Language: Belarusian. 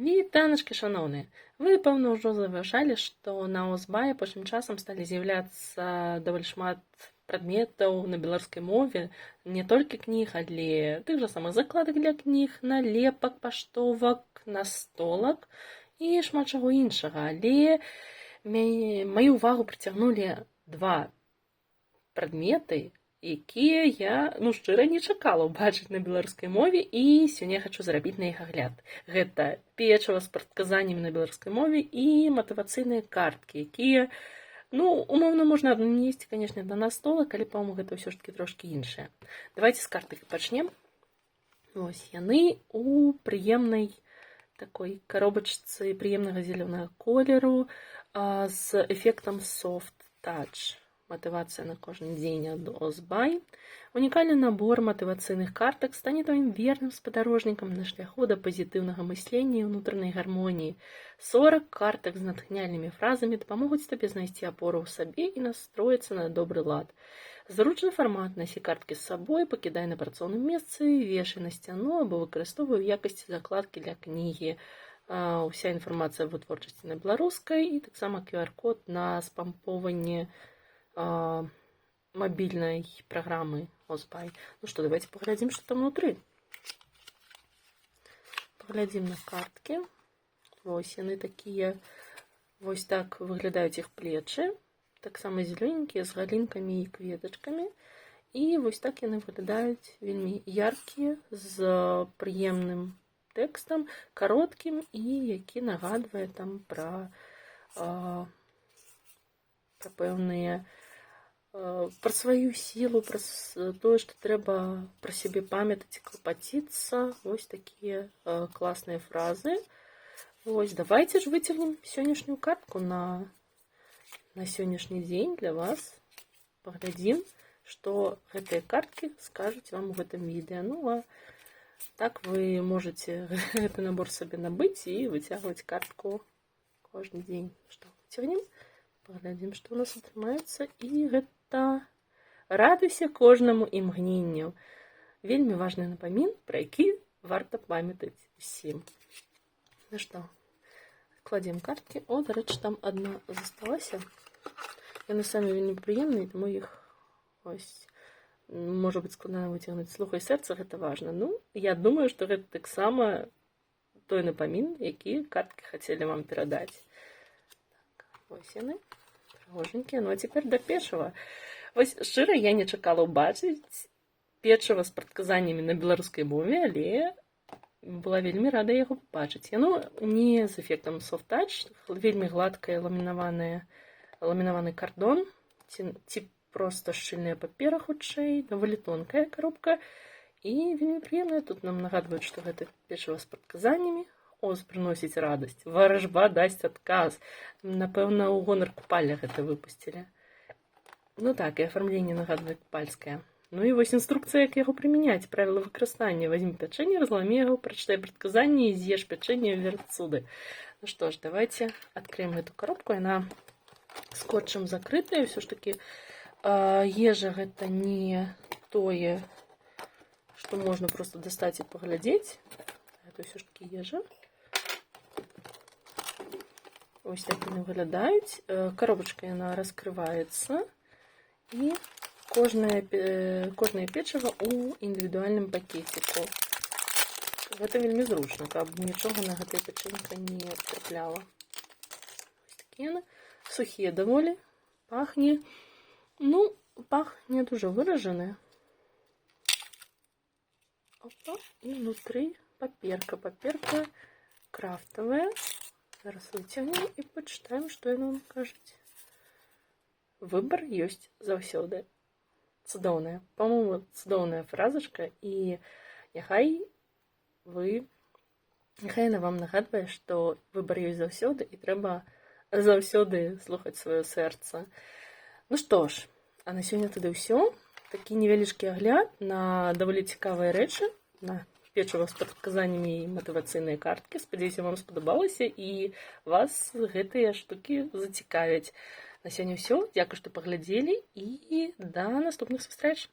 Вітаночки, шановні! Ви, певно, ўжо завышалі, што на Озбаі апошнім часам сталі з'яўляцца даволі шмат прадметаў на беларускай мове, не толькі кніг, але тых жа самых закладак для кніг, налепак, паштовак, настолак і шмат чаго іншага. Але маю ўвагу прыцягнулі два прадметы, якія я, шчыра не чакала ўбачыць на беларускай мове, і сёння я хачу зрабіць на іх агляд. Гэта печыва з прадказаннямі на беларускай мове і матывацыйныя карткі, якія, умоўна можна аднесці, канешне, да настолак, але, па-мому, гэта ўсё ж такі трошкі іншае. Давайце з картак пачнем. Вось яны у прыемнай такой коробачцы прыемнага зелёнага колеру з эфектам Soft Touch. Мотивация на кожен день от Озбай. Унікальны набор матывацыйных картак стане твоим верным спадарожнікам на шляху да пазітыўнага мыслення і ўнутранай гармоніі. 40 картак з натхняльнымі фразамі дапамогуць табе знайсці апору ў сабе і настроіцца на добры лад. Зручны фармат, насі карткі з сабой, пакідай на працоўным месцы, вешай на сцяну або выкарыстоўвай у якасці закладкі для кнігі. Уся інфармацыя аб вытворчасці на беларускай і таксама QR-код на спампоўванне мобильной программы Озбай. Давайте поглядим, что там внутри. Поглядим на картки. Вось яны такие. Вось так выглядаюць іх плечы. Так само зелененькие, с галинками и кветочками. И вось так яны выглядаюць вельмі яркие, з прыемным тэкстам, кароткім і які нагадвае там пра пэўныя про сваю сілу, про тое, што трэба пра сябе памятаць і клапаціцца. Вось такія класныя фразы. Вось, давайте ж выцягнем сённяшнюю картку на сённяшні дзень для вас. Паглядзім, што гэтыя карткі скажуць вам у гэтым відэа. А так вы можете гэты набор сабе набыць і выцягваць картку кожны дзень. Што, выцягнем? Паглядзім, што ў нас атрымаецца. І гэта радуйся кожнаму імгненню. Вельмі важны напамін, пра які варта памятаць усім. Што, кладзем карткі. Дарэчы, там адна засталася. Яны самі вельмі прыемныя, таму іх можа быць складана выцягнуць. Слуха і сэрца, гэта важна. Я думаю, што гэта таксама той напамін, які карткі хацелі вам перадаць. Вось яны, прыгожанькія. А цяпер да печыва. Вось шчыра я не чакала ўбачыць печыва з прадказаннямі на беларускай мове, але была вельмі рада яго пабачыць. Яно не з эфектам Soft Touch, вельмі гладкае ламінаваны кардон, ці проста шчыльная папера хутчэй, даволі тонкая коробка. І вельмі прыемная. Тут нам нагадваюць, што гэта печыва з прадказаннямі. Оз прыносіць радасць. Варажба дасць адказ. Напэўна, у гонар купальня гэта выпусцілі. Так, і афармленне нагадвае купальскае. І вось інструкцыя, як яго прымяняць. Правіла выкарыстання. Возьми пячэнне, разламі яго, прачытай прадказанне і з'еш пячэнне верцуды. Што ж, давайте адкрыем гэту коробку. Яна скотчам закрытая. Ўсё ж такі ежа гэта не тое, што можна проста дастаць і паглядзець. Гэта ўсё ж такі ежа. Ось так яны выглядаюць. Коробачка яна раскрываецца. І кожнае печыва ў індывідуальным пакетику. Гэта вельмі зручна, каб нічога на гэтае пячэнька не трапляла. Ось такія яны. Сухія даволі. Пахне. Пах не дуже выражаны. Опа. І внутры паперка. Паперка крафтавая. Зараз выцягнем і пачытаем, што яны вам кажуць. Выбор ёсць заўсёды. Цудоўная. Па-моему, цудоўная фразачка. І няхай яна вам нагадвае, што выбор ёсць заўсёды і трэба заўсёды слухаць сваё сэрца. Што ж, а на сёння тады ўсё. Такі невялічкі агляд на даволі цікавыя рэчы, на печыва з прадказаннямі і матывацыйныя карткі. Спадзяюся, вам спадабалася і вас гэтыя штукі зацікавяць. На сёння ўсё. Дзякуй, што паглядзелі і да наступных сустрэч.